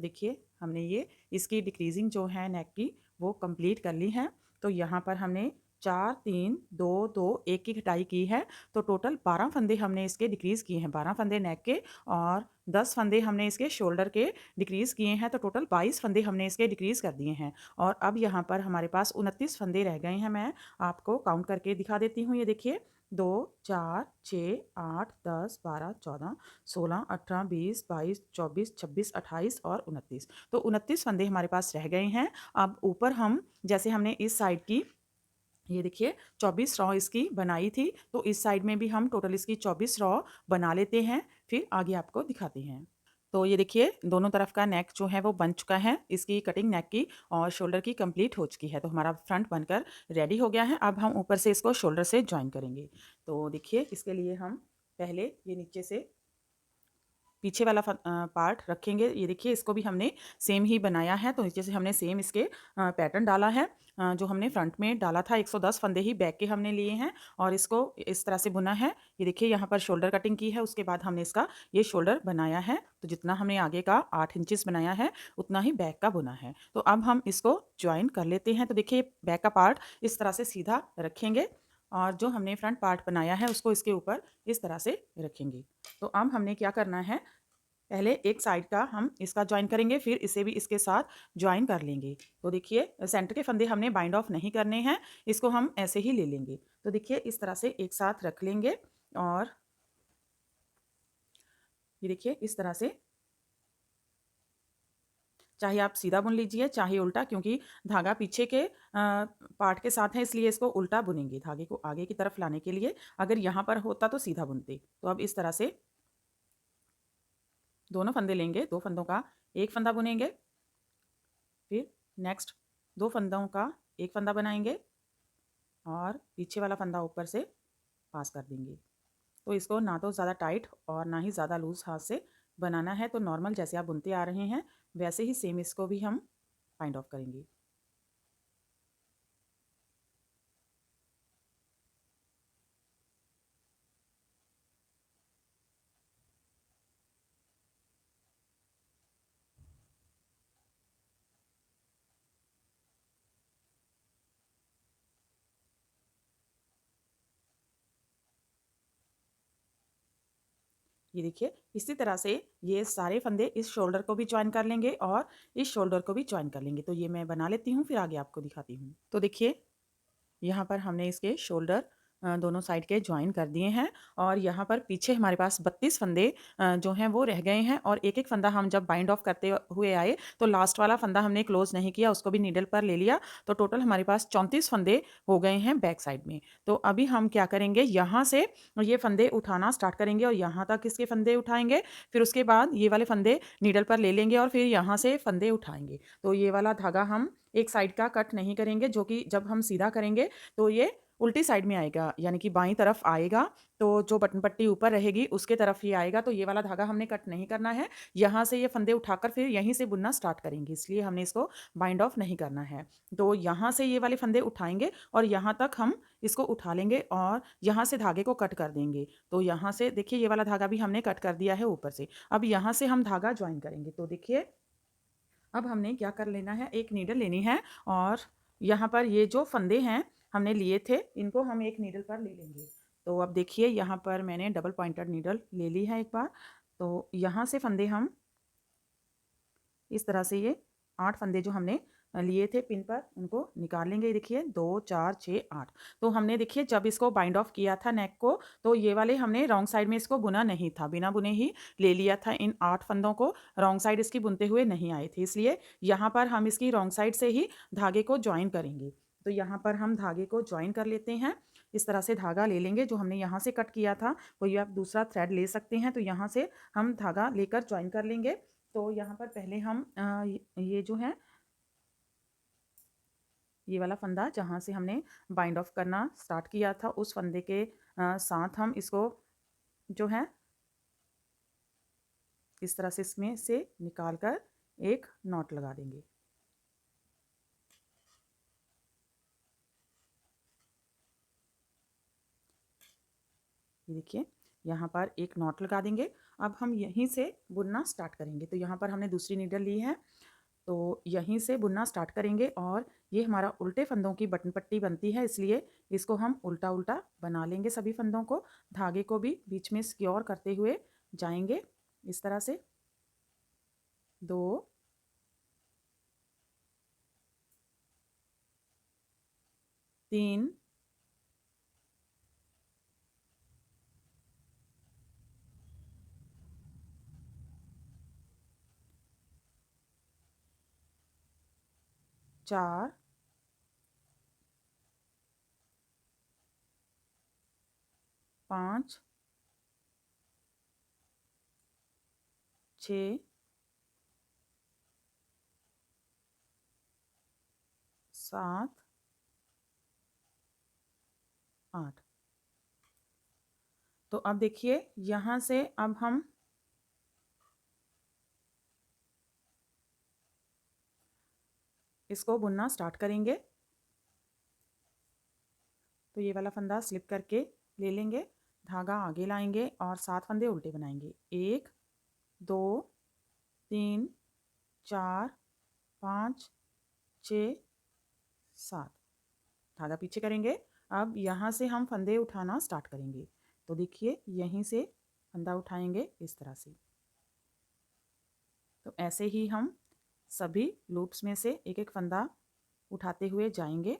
Speaker 1: तो देखिए हमने ये इसकी डिक्रीजिंग जो है नेक की वो कंप्लीट कर ली है। तो यहाँ पर हमने 4 3 2 2 1 की कटाई की है। तो टोटल 12 फंदे हमने इसके डिक्रीज़ किए हैं, 12 फंदे नेक के और 10 फंदे हमने इसके शोल्डर के डिक्रीज़ किए हैं। तो टोटल 22 फंदे हमने इसके डिक्रीज़ कर दिए हैं। और अब यहाँ पर हमारे पास 29 फंदे रह गए हैं। मैं आपको काउंट करके दिखा देती हूँ। ये देखिए 2 4 6 8 10 12 14 16 18 20 22 24 26 28 और 29। तो 29 फंदे हमारे पास रह गए हैं। अब ऊपर हम जैसे हमने इस साइड की ये देखिए 24 रॉ इसकी बनाई थी, तो इस साइड में भी हम टोटल इसकी 24 रॉ बना लेते हैं, फिर आगे आपको दिखाते हैं। तो ये देखिए दोनों तरफ का नेक जो है वो बन चुका है, इसकी कटिंग नेक की और शोल्डर की कंप्लीट हो चुकी है। तो हमारा फ्रंट बनकर रेडी हो गया है। अब हम ऊपर से इसको शोल्डर से जॉइन करेंगे। तो देखिए इसके लिए हम पहले ये नीचे से पीछे वाला पार्ट रखेंगे। ये देखिए इसको भी हमने सेम ही बनाया है। तो नीचे से हमने सेम इसके पैटर्न डाला है जो हमने फ्रंट में डाला था। 110 फंदे ही बैक के हमने लिए हैं और इसको इस तरह से बुना है। ये देखिए यहाँ पर शोल्डर कटिंग की है, उसके बाद हमने इसका ये शोल्डर बनाया है। तो जितना हमने आगे का 8 इंचेस बनाया है उतना ही बैक का बुना है। तो अब हम इसको ज्वाइन कर लेते हैं। तो देखिए बैक का पार्ट इस तरह से सीधा रखेंगे और जो हमने फ्रंट पार्ट बनाया है उसको इसके ऊपर इस तरह से रखेंगे। तो अब हमने क्या करना है, पहले एक साइड का हम इसका ज्वाइन करेंगे, फिर इसे भी इसके साथ ज्वाइन कर लेंगे। तो देखिए सेंटर के फंदे हमने बाइंड ऑफ नहीं करने हैं, इसको हम ऐसे ही ले लेंगे। तो देखिए इस तरह से एक साथ रख लेंगे और ये देखिए इस तरह से, चाहे आप सीधा बुन लीजिए चाहे उल्टा, क्योंकि धागा पीछे के पार्ट के साथ है इसलिए इसको उल्टा बुनेंगे धागे को आगे की तरफ लाने के लिए। अगर यहाँ पर होता तो सीधा बुनते। तो अब इस तरह से दोनों फंदे लेंगे, 2 फंदों का एक फंदा बुनेंगे, फिर नेक्स्ट 2 फंदों का एक फंदा बनाएंगे और पीछे वाला फंदा ऊपर से पास कर देंगे। तो इसको ना तो ज़्यादा टाइट और ना ही ज़्यादा लूज़ हाथ से बनाना है। तो नॉर्मल जैसे आप बुनते आ रहे हैं वैसे ही सेम इसको भी हम फाइंड ऑफ करेंगे। ये देखिए इसी तरह से ये सारे फंदे इस शोल्डर को भी ज्वाइन कर लेंगे और इस शोल्डर को भी ज्वाइन कर लेंगे। तो ये मैं बना लेती हूँ, फिर आगे आपको दिखाती हूँ। तो देखिए यहाँ पर हमने इसके शोल्डर दोनों साइड के ज्वाइन कर दिए हैं और यहाँ पर पीछे हमारे पास 32 फंदे जो हैं वो रह गए हैं। और एक एक फंदा हम जब बाइंड ऑफ करते हुए आए तो लास्ट वाला फंदा हमने क्लोज नहीं किया, उसको भी नीडल पर ले लिया। तो टोटल हमारे पास 34 फंदे हो गए हैं बैक साइड में। तो अभी हम क्या करेंगे, यहाँ से ये फंदे उठाना स्टार्ट करेंगे और यहाँ तक इसके फंदे उठाएंगे। फिर उसके बाद ये वाले फंदे नीडल पर ले लेंगे और फिर यहाँ से फंदे उठाएंगे। तो ये वाला धागा हम एक साइड का कट नहीं करेंगे, जो कि जब हम सीधा करेंगे तो ये उल्टी साइड में आएगा, यानी कि बाईं तरफ आएगा। तो जो बटन पट्टी ऊपर रहेगी उसके तरफ ही आएगा। तो ये वाला धागा हमने कट नहीं करना है। यहाँ से ये फंदे उठाकर फिर यहीं से बुनना स्टार्ट करेंगे, इसलिए हमने इसको बाइंड ऑफ नहीं करना है। तो यहाँ से ये वाले फंदे उठाएंगे और यहाँ तक हम इसको उठा लेंगे और यहाँ से धागे को कट कर देंगे। तो यहाँ से देखिए ये वाला धागा भी हमने कट कर दिया है ऊपर से। अब यहाँ से हम धागा ज्वाइन करेंगे। तो देखिए अब हमने क्या कर लेना है, एक नीडल लेनी है और यहाँ पर ये जो फंदे हैं हमने लिए थे इनको हम एक नीडल पर ले लेंगे। तो अब देखिए यहाँ पर मैंने डबल पॉइंटेड नीडल ले ली है एक बार। तो यहाँ से फंदे हम इस तरह से ये 8 फंदे जो हमने लिए थे पिन पर उनको निकाल लेंगे। देखिए 2 4 6 8। तो हमने देखिए जब इसको बाइंड ऑफ किया था नेक को तो ये वाले हमने रॉन्ग साइड में इसको बुना नहीं था, बिना बुने ही ले लिया था। इन 8 फंदों को रॉन्ग साइड इसकी बुनते हुए नहीं आए थे, इसलिए यहाँ पर हम इसकी रॉन्ग साइड से ही धागे को ज्वाइन करेंगे। तो यहाँ पर हम धागे को ज्वाइन कर लेते हैं। इस तरह से धागा ले लेंगे, जो हमने यहाँ से कट किया था कोई आप दूसरा थ्रेड ले सकते हैं। तो यहाँ से हम धागा लेकर ज्वाइन कर लेंगे। तो यहाँ पर पहले हम ये जो है ये वाला फंदा जहाँ से हमने बाइंड ऑफ करना स्टार्ट किया था उस फंदे के साथ हम इसको जो है इस तरह से इसमें से निकाल कर एक नॉट लगा देंगे। ये देखिए यहाँ पर एक नॉट लगा देंगे। अब हम यहीं से बुनना स्टार्ट करेंगे। तो यहाँ पर हमने दूसरी नीडल ली है, तो यहीं से बुनना स्टार्ट करेंगे और ये हमारा उल्टे फंदों की बटन पट्टी बनती है, इसलिए इसको हम उल्टा उल्टा बना लेंगे सभी फंदों को। धागे को भी बीच में सिक्योर करते हुए जाएंगे इस तरह से। 2 3 4 5 6 7 8। तो अब देखिए यहाँ से अब हम इसको बुनना स्टार्ट करेंगे। तो ये वाला फंदा स्लिप करके ले लेंगे, धागा आगे लाएंगे और 7 फंदे उल्टे बनाएंगे। 1 2 3 4 5 6 7। धागा पीछे करेंगे। अब यहाँ से हम फंदे उठाना स्टार्ट करेंगे। तो देखिए यहीं से फंदा उठाएंगे इस तरह से। तो ऐसे ही हम सभी लूप्स में से एक एक फंदा उठाते हुए जाएंगे।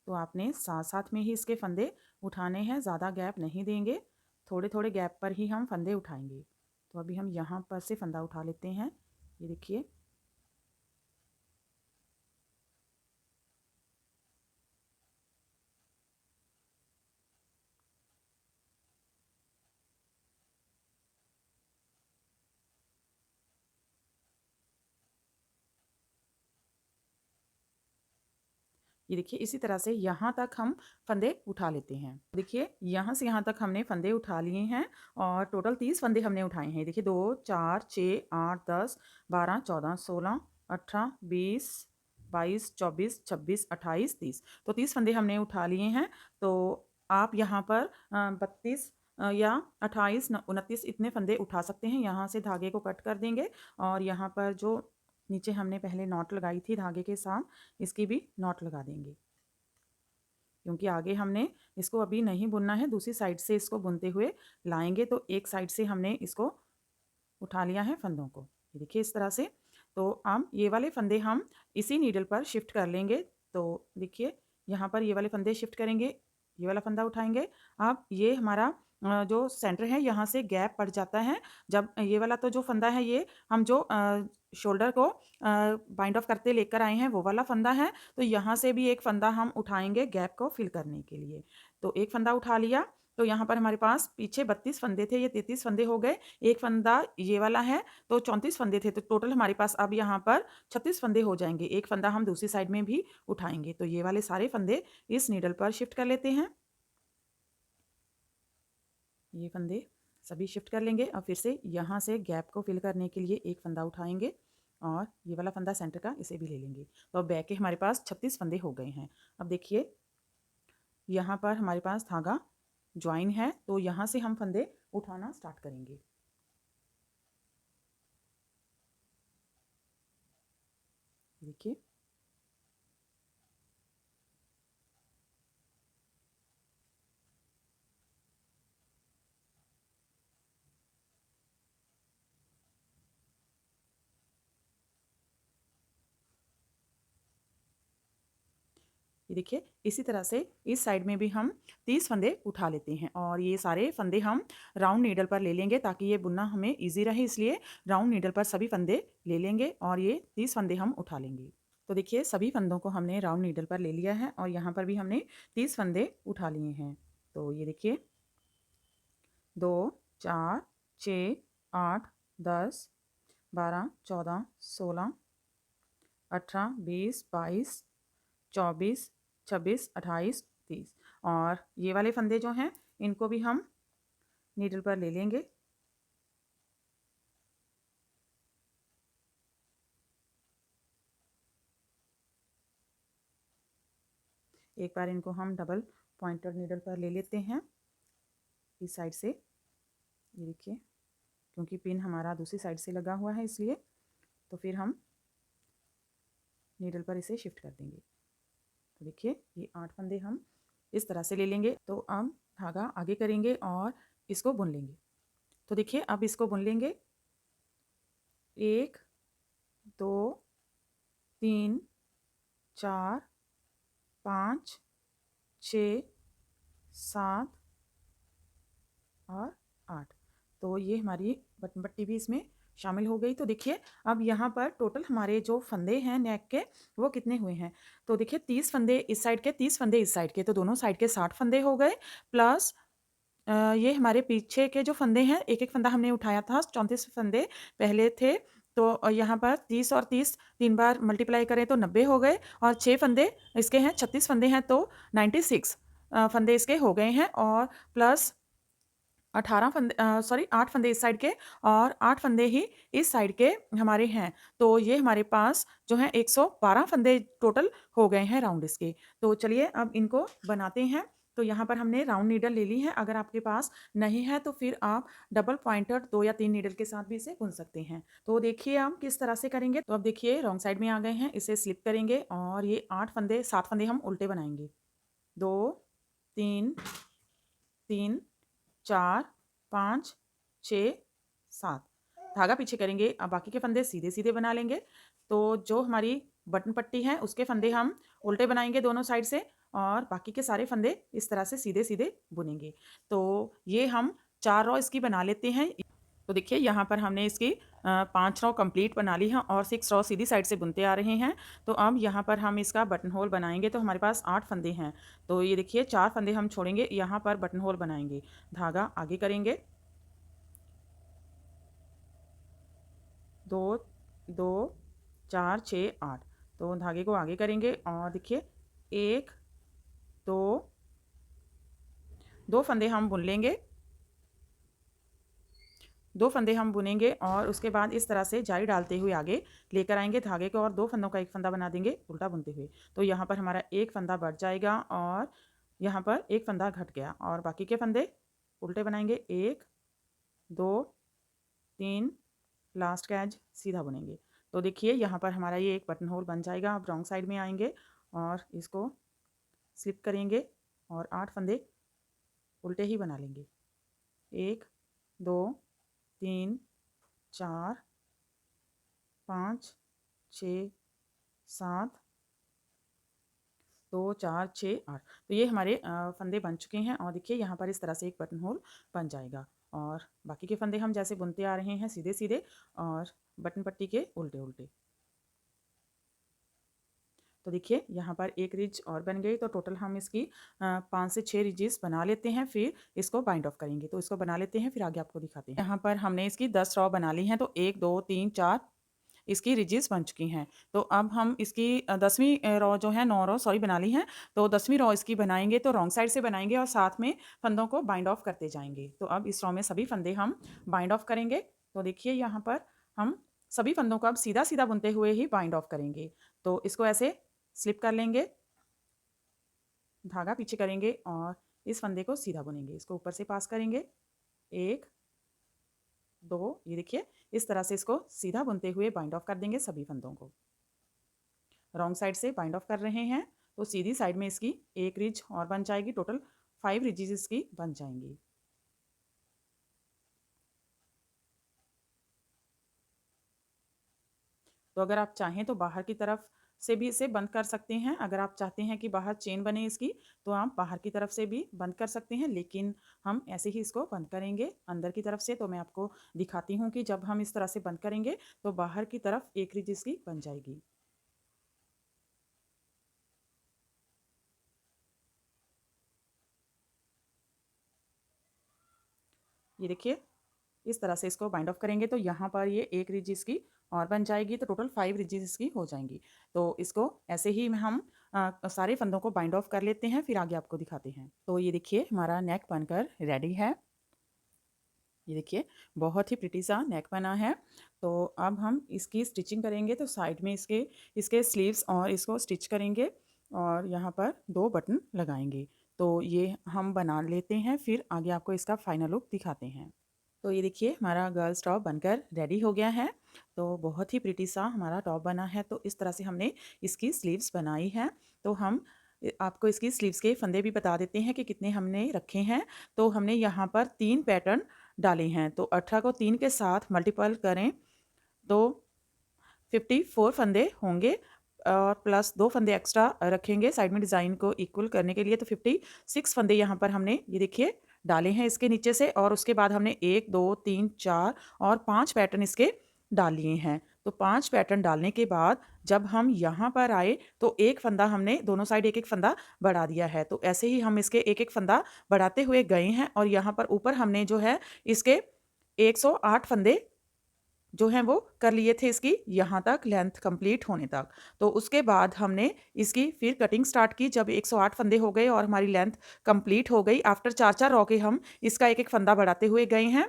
Speaker 1: तो आपने साथ साथ में ही इसके फंदे उठाने हैं, ज़्यादा गैप नहीं देंगे, थोड़े थोड़े गैप पर ही हम फंदे उठाएंगे। तो अभी हम यहाँ पर से फंदा उठा लेते हैं। ये देखिए, ये देखिए इसी तरह से यहाँ तक हम फंदे उठा लेते हैं। देखिए यहाँ से यहाँ तक हमने फंदे उठा लिए हैं और टोटल 30 फंदे हमने उठाए हैं। देखिए 2 4 6 8 10 12 14 16 18 20 22 24 26 28 30। तो 30 फंदे हमने उठा लिए हैं। तो आप यहाँ पर 32 या 28 29 इतने फंदे उठा सकते हैं। यहाँ से धागे को कट कर देंगे और यहाँ पर जो नीचे हमने पहले नॉट लगाई थी धागे के साथ, इसकी भी नॉट लगा देंगे, क्योंकि आगे हमने इसको अभी नहीं बुनना है, दूसरी साइड से इसको बुनते हुए लाएंगे। तो एक साइड से हमने इसको उठा लिया है फंदों को, ये देखिए इस तरह से। तो अब ये वाले फंदे हम इसी नीडल पर शिफ्ट कर लेंगे। तो देखिए यहाँ पर ये वाले फंदे शिफ्ट करेंगे, ये वाला फंदा उठाएंगे। अब ये हमारा जो सेंटर है यहाँ से गैप पड़ जाता है। जब ये वाला तो जो फंदा है ये हम जो शोल्डर को बाइंड ऑफ करते लेकर आए हैं वो वाला फंदा है। तो यहाँ से भी एक फंदा हम उठाएंगे गैप को फिल करने के लिए। तो एक फंदा उठा लिया। तो यहाँ पर हमारे पास पीछे 32 फंदे थे, ये 33 फंदे हो गए। एक फंदा ये वाला है, तो 34 फंदे थे। तो टोटल हमारे पास अब यहाँ पर 36 फंदे हो जाएंगे। एक फंदा हम दूसरी साइड में भी उठाएंगे। तो ये वाले सारे फंदे इस नीडल पर शिफ्ट कर लेते हैं। ये फंदे सभी शिफ्ट कर लेंगे। अब फिर से यहाँ से गैप को फिल करने के लिए एक फंदा उठाएंगे और ये वाला फंदा सेंटर का, इसे भी ले लेंगे। तो अब बैक के हमारे पास 36 फंदे हो गए हैं। अब देखिए यहाँ पर हमारे पास धागा ज्वाइन है, तो यहाँ से हम फंदे उठाना स्टार्ट करेंगे। देखिए ये देखिए इसी तरह से इस साइड में भी हम 30 फंदे उठा लेते हैं और ये सारे फंदे हम राउंड नीडल पर ले लेंगे ताकि ये बुनना हमें इजी रहे, इसलिए राउंड नीडल पर सभी फंदे ले लेंगे और ये 30 फंदे हम उठा लेंगे। तो देखिए सभी फंदों को हमने राउंड नीडल पर ले लिया है और यहाँ पर भी हमने 30 फंदे उठा लिए हैं। तो ये देखिए 2 4 6 8 10 12 14 16 18 20 22 24 26 28 30। और ये वाले फंदे जो हैं इनको भी हम नीडल पर ले लेंगे। एक बार इनको हम डबल पॉइंटेड नीडल पर ले लेते हैं इस साइड से, ये देखिए, क्योंकि पिन हमारा दूसरी साइड से लगा हुआ है इसलिए, तो फिर हम नीडल पर इसे शिफ्ट कर देंगे। तो देखिए ये 8 फंदे हम इस तरह से ले लेंगे। तो अब धागा आगे करेंगे और इसको बुन लेंगे। तो देखिए अब इसको बुन लेंगे, 1 2 3 4 5 6 7 और 8। तो ये हमारी बटन पट्टी भी इसमें शामिल हो गई। तो देखिए अब यहाँ पर टोटल हमारे जो फंदे हैं नेक के वो कितने हुए हैं। तो देखिए 30 फंदे इस साइड के, 30 फंदे इस साइड के, तो दोनों साइड के 60 फंदे हो गए। प्लस ये हमारे पीछे के जो फंदे हैं, एक एक फंदा हमने उठाया था, 34 फंदे पहले थे। तो यहाँ पर 30 और 30 3 बार मल्टीप्लाई करें तो 90 हो गए, और 6 फंदे इसके हैं, 36 फंदे हैं, तो 96 फंदे इसके हो गए हैं। और प्लस 8 फंदे इस साइड के और 8 फंदे ही इस साइड के हमारे हैं। तो ये हमारे पास जो है 112 फंदे टोटल हो गए हैं राउंड इसके। तो चलिए अब इनको बनाते हैं। तो यहाँ पर हमने राउंड नीडल ले ली है। अगर आपके पास नहीं है तो फिर आप डबल पॉइंटेड 2 या 3 नीडल के साथ भी इसे बुन सकते हैं। तो देखिए हम किस तरह से करेंगे। तो अब देखिए रॉन्ग साइड में आ गए हैं, इसे स्लिप करेंगे और ये 7 फंदे हम उल्टे बनाएंगे। 2 3 3 4 5 6 7 धागा पीछे करेंगे। अब बाकी के फंदे सीधे सीधे बना लेंगे। तो जो हमारी बटन पट्टी है उसके फंदे हम उल्टे बनाएंगे दोनों साइड से, और बाकी के सारे फंदे इस तरह से सीधे सीधे बुनेंगे। तो ये हम 4 रो इसकी बना लेते हैं। तो देखिए यहाँ पर हमने इसकी 5 रो कंप्लीट बना ली है और 6 रो सीधी साइड से बुनते आ रहे हैं। तो अब यहाँ पर हम इसका बटन होल बनाएंगे। तो हमारे पास 8 फंदे हैं। तो ये देखिए 4 फंदे हम छोड़ेंगे, यहाँ पर बटन होल बनाएंगे। धागा आगे करेंगे, 2 2 4 6 8। तो धागे को आगे करेंगे और देखिए 1 2 फंदे हम बुन लेंगे, 2 फंदे हम बुनेंगे और उसके बाद इस तरह से जाली डालते हुए आगे लेकर आएंगे धागे को, और 2 फंदों का एक फंदा बना देंगे उल्टा बुनते हुए। तो यहाँ पर हमारा एक फंदा बढ़ जाएगा और यहाँ पर एक फंदा घट गया, और बाकी के फंदे उल्टे बनाएंगे। 1 2 3 लास्ट का एज सीधा बुनेंगे। तो देखिए यहाँ पर हमारा ये एक बटन होल बन जाएगा। अब रॉन्ग साइड में आएंगे और इसको स्लिप करेंगे और 8 फंदे उल्टे ही बना लेंगे। 1 2 3 4 5 6 7 2 4 6 8। तो ये हमारे फंदे बन चुके हैं, और देखिए यहाँ पर इस तरह से एक बटन होल बन जाएगा। और बाकी के फंदे हम जैसे बुनते आ रहे हैं सीधे सीधे और बटन पट्टी के उल्टे उल्टे। तो देखिए यहाँ पर एक रिज और बन गई। तो टोटल हम इसकी 5 से 6 रिजेस बना लेते हैं, फिर इसको बाइंड ऑफ करेंगे। तो इसको बना लेते हैं, फिर आगे आपको दिखाते हैं। यहाँ पर हमने इसकी 10 रॉ बना ली हैं। तो 1 2 3 4 इसकी रिजेस बन चुकी हैं। तो अब हम इसकी 10वीं रॉ जो है 9 रॉ सॉरी बना ली हैं। तो 10वीं रॉ इसकी बनाएंगे, तो रॉन्ग साइड से बनाएंगे और साथ में फंदों को बाइंड ऑफ करते जाएंगे। तो अब इस रॉ में सभी फंदे हम बाइंड ऑफ करेंगे। तो देखिए यहाँ पर हम सभी फंदों को अब सीधा सीधा बुनते हुए ही बाइंड ऑफ करेंगे। तो इसको ऐसे स्लिप कर लेंगे, धागा पीछे करेंगे और इस फंदे को सीधा बुनेंगे। इसको ऊपर से पास करेंगे, 1 2, ये देखिए इस तरह से इसको सीधा बुनते हुए बाइंड ऑफ कर देंगे सभी फंदों को। रॉन्ग साइड से बाइंड ऑफ कर रहे हैं तो सीधी साइड में इसकी एक रिज और बन जाएगी। टोटल 5 रिजेस इसकी बन जाएंगी। तो अगर आप चाहें तो बाहर की तरफ से भी इसे बंद कर सकते हैं। अगर आप चाहते हैं कि बाहर चेन बने इसकी, तो आप बाहर की तरफ से भी बंद कर सकते हैं, लेकिन हम ऐसे ही इसको बंद करेंगे अंदर की तरफ से। तो मैं आपको दिखाती हूँ कि जब हम इस तरह से बंद करेंगे तो बाहर की तरफ एक रिज इसकी बन जाएगी। ये देखिए इस तरह से इसको बाइंड ऑफ करेंगे तो यहाँ पर ये एक रिज इसकी और बन जाएगी। तो टोटल 5 रिजेस इसकी हो जाएंगी। तो इसको ऐसे ही हम सारे फंदों को बाइंड ऑफ कर लेते हैं, फिर आगे आपको दिखाते हैं। तो ये देखिए हमारा नेक बनकर रेडी है। ये देखिए बहुत ही प्रिटी सा नेक बना है। तो अब हम इसकी स्टिचिंग करेंगे। तो साइड में इसके स्लीव्स और इसको स्टिच करेंगे। और यहाँ पर 2 बटन लगाएंगे। तो ये हम बना लेते हैं, फिर आगे आपको इसका फाइनल लुक दिखाते हैं। तो ये देखिए हमारा गर्ल्स टॉप बनकर रेडी हो गया है। तो बहुत ही प्रिटी सा हमारा टॉप बना है। तो इस तरह से हमने इसकी स्लीव्स बनाई है। तो हम आपको इसकी स्लीव्स के फंदे भी बता देते हैं कि कितने हमने रखे हैं। तो हमने यहाँ पर 3 पैटर्न डाले हैं। तो 18 को 3 के साथ मल्टीपल करें तो 54 फंदे होंगे और प्लस 2 फंदे एक्स्ट्रा रखेंगे साइड में डिज़ाइन को इक्वल करने के लिए। तो 56 फंदे यहाँ पर हमने ये देखिए डाले हैं इसके नीचे से। और उसके बाद हमने 1 2 3 4 और 5 पैटर्न इसके डाल लिए हैं। तो 5 पैटर्न डालने के बाद जब हम यहाँ पर आए तो एक फंदा हमने दोनों साइड एक एक फंदा बढ़ा दिया है। तो ऐसे ही हम इसके एक एक फंदा बढ़ाते हुए गए हैं और यहाँ पर ऊपर हमने जो है इसके 108 फंदे जो हैं वो कर लिए थे इसकी यहाँ तक लेंथ कंप्लीट होने तक। तो उसके बाद हमने इसकी फिर कटिंग स्टार्ट की जब 108 फंदे हो गए और हमारी लेंथ कंप्लीट हो गई। आफ्टर 4-4 रॉ के हम इसका एक एक फंदा बढ़ाते हुए गए हैं।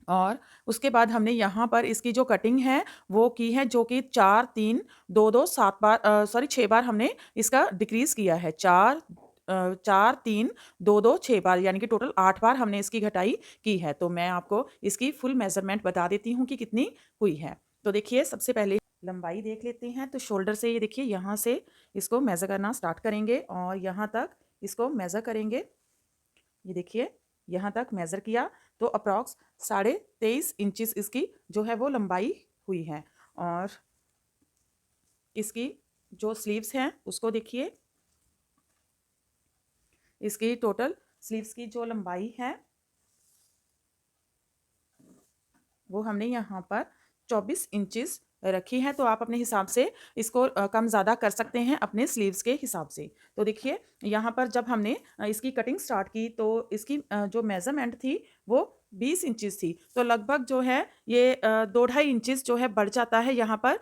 Speaker 1: और उसके बाद हमने यहाँ पर इसकी जो कटिंग है वो की है, जो कि 4 3 2 2 7 बार 6 बार हमने इसका डिक्रीज किया है। 4 3 2 2 6 बार यानी कि टोटल 8 बार हमने इसकी घटाई की है। तो मैं आपको इसकी फुल मेजरमेंट बता देती हूँ कि कितनी हुई है। तो देखिए सबसे पहले लंबाई देख लेते हैं। तो शोल्डर से ये देखिए यहाँ से इसको मेज़र करना स्टार्ट करेंगे और यहाँ तक इसको मेज़र करेंगे। ये देखिए यहाँ तक मेज़र किया तो अप्रॉक्स 23.5 इंचेस इसकी जो है वो लंबाई हुई है। और इसकी जो स्लीव्स हैं उसको देखिए, इसकी टोटल स्लीव्स की जो लंबाई है वो हमने यहाँ पर 24 इंचेस रखी है। तो आप अपने हिसाब से इसको कम ज़्यादा कर सकते हैं अपने स्लीव्स के हिसाब से। तो देखिए यहाँ पर जब हमने इसकी कटिंग स्टार्ट की तो इसकी जो मेज़रमेंट थी वो 20 इंचेस थी। तो लगभग जो है ये 2-2.5 इंचेस जो है बढ़ जाता है यहाँ पर।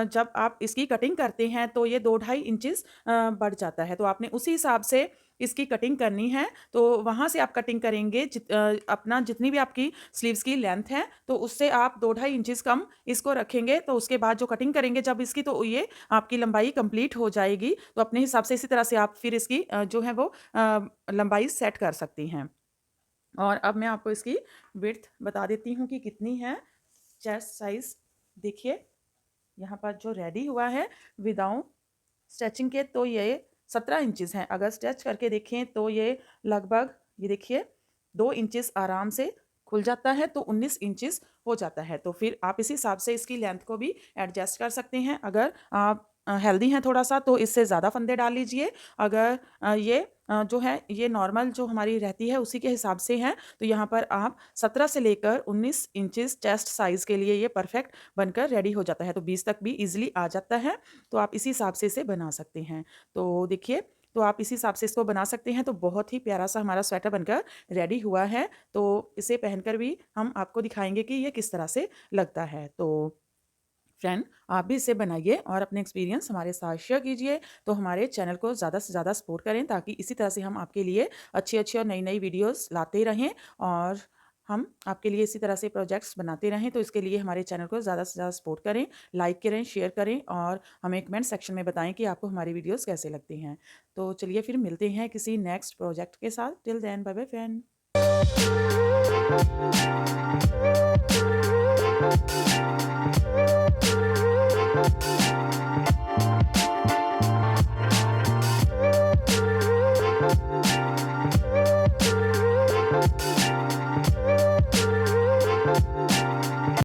Speaker 1: जब आप इसकी कटिंग करते हैं तो ये 2-2.5 इंचेस बढ़ जाता है। तो आपने उसी हिसाब से इसकी कटिंग करनी है। तो वहाँ से आप कटिंग करेंगे अपना जितनी भी आपकी स्लीव्स की लेंथ है तो उससे आप 2-2.5 इंचेस कम इसको रखेंगे। तो उसके बाद जो कटिंग करेंगे जब इसकी तो ये आपकी लंबाई कंप्लीट हो जाएगी। तो अपने हिसाब से इसी तरह से आप फिर इसकी जो है वो लंबाई सेट कर सकती हैं। और अब मैं आपको इसकी विड्थ बता देती हूँ कि कितनी है। चेस्ट साइज़ देखिए यहाँ पर जो रेडी हुआ है विदाउट स्ट्रेचिंग के तो ये 17 इंचेस हैं। अगर स्ट्रेच करके देखें तो ये लगभग ये देखिए 2 इंचेस आराम से खुल जाता है। तो 19 इंचेस हो जाता है। तो फिर आप इस हिसाब से इसकी लेंथ को भी एडजस्ट कर सकते हैं। अगर आप हेल्दी हैं थोड़ा सा तो इससे ज़्यादा फंदे डाल लीजिए। अगर ये जो है ये नॉर्मल जो हमारी रहती है उसी के हिसाब से है तो यहाँ पर आप 17 से लेकर 19 इंचेस चेस्ट साइज़ के लिए ये परफेक्ट बनकर रेडी हो जाता है। तो 20 तक भी ईजिली आ जाता है। तो आप इसी हिसाब से इसे बना सकते हैं। तो देखिए तो आप इसी हिसाब से इसको बना सकते हैं। तो बहुत ही प्यारा सा हमारा स्वेटर बनकर रेडी हुआ है। तो इसे पहनकर भी हम आपको दिखाएंगे कि ये किस तरह से लगता है। तो फ्रेंड आप भी इसे बनाइए और अपने एक्सपीरियंस हमारे साथ शेयर कीजिए। तो हमारे चैनल को ज़्यादा से ज़्यादा सपोर्ट करें ताकि इसी तरह से हम आपके लिए अच्छी अच्छी और नई नई वीडियोस लाते रहें और हम आपके लिए इसी तरह से प्रोजेक्ट्स बनाते रहें। तो इसके लिए हमारे चैनल को ज़्यादा से ज़्यादा सपोर्ट करें, लाइक करें, शेयर करें और हमें कमेंट सेक्शन में बताएं कि आपको हमारी वीडियोस कैसे लगती हैं। तो चलिए फिर मिलते हैं किसी नेक्स्ट प्रोजेक्ट के साथ। Till then bye bye friend.